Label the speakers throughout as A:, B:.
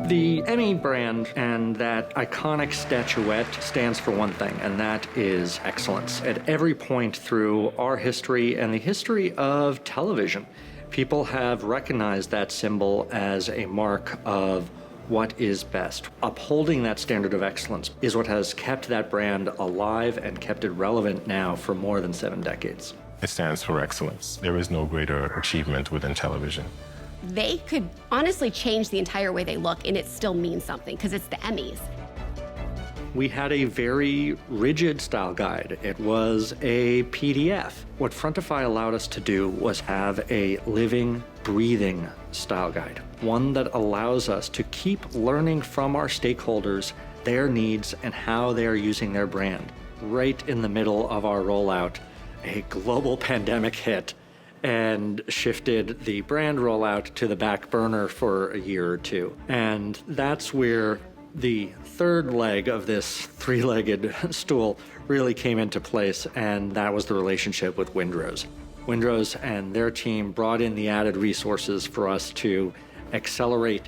A: The Emmy brand and that iconic statuette stands for one thing, and that is excellence. At every point through our history and the history of television, people have recognized that symbol as a mark of what is best. Upholding that standard of excellence is what has kept that brand alive and kept it relevant now for more than 7 decades.
B: It stands for excellence. There is no greater achievement within television.
C: They could honestly change the entire way they look, and it still means something because it's the Emmys.
A: We had a very rigid style guide. It was a PDF. What Frontify allowed us to do was have a living, breathing style guide, one that allows us to keep learning from our stakeholders their needs and how they are using their brand. Right in the middle of our rollout, a global pandemic hit and shifted the brand rollout to the back burner for a year or two. And that's where the third leg of this three-legged stool really came into place, and that was the relationship with Windrose. Windrose and their team brought in the added resources for us to accelerate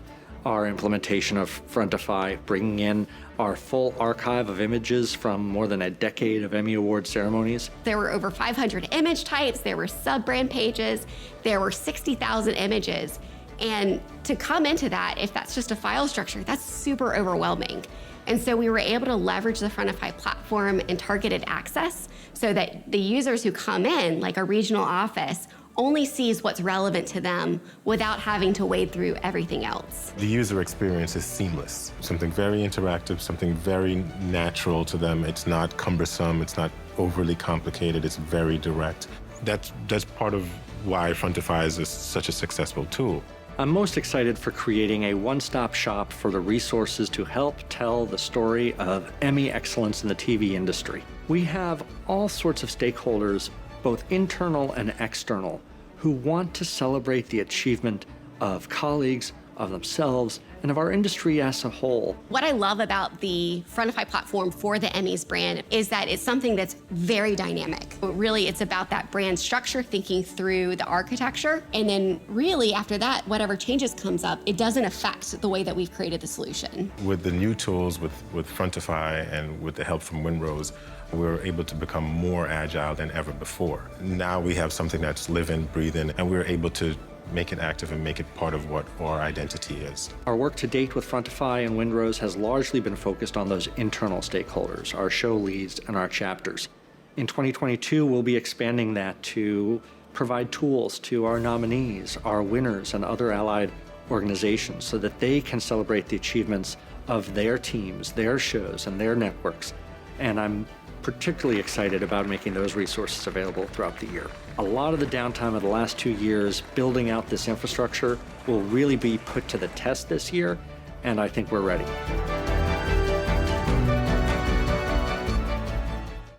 A: our implementation of Frontify, bringing in our full archive of images from more than a decade of Emmy Award ceremonies.
C: There were over 500 image types, there were sub-brand pages, there were 60,000 images. And to come into that, if that's just a file structure, that's super overwhelming. And so we were able to leverage the Frontify platform and targeted access so that the users who come in, like a regional office, only sees what's relevant to them without having to wade through everything else.
B: The user experience is seamless. Something very interactive, something very natural to them. It's not cumbersome, it's not overly complicated, it's very direct. That's part of why Frontify is such a successful tool.
A: I'm most excited for creating a one-stop shop for the resources to help tell the story of Emmy excellence in the TV industry. We have all sorts of stakeholders, both internal and external, who want to celebrate the achievement of colleagues, of themselves, and of our industry as a whole.
C: What I love about the Frontify platform for the Emmys brand is that it's something that's very dynamic. Really, it's about that brand structure, thinking through the architecture, and then really after that, whatever changes comes up, it doesn't affect the way that we've created the solution.
B: With the new tools, with Frontify and with the help from Windrose, we're able to become more agile than ever before. Now we have something that's living, breathing, and we're able to make it active and make it part of what our identity is.
A: Our work to date with Frontify and Windrose has largely been focused on those internal stakeholders, our show leads and our chapters. In 2022, we'll be expanding that to provide tools to our nominees, our winners, and other allied organizations so that they can celebrate the achievements of their teams, their shows, and their networks. And I'm particularly excited about making those resources available throughout the year. A lot of the downtime of the last 2 years building out this infrastructure will really be put to the test this year, and I think we're ready.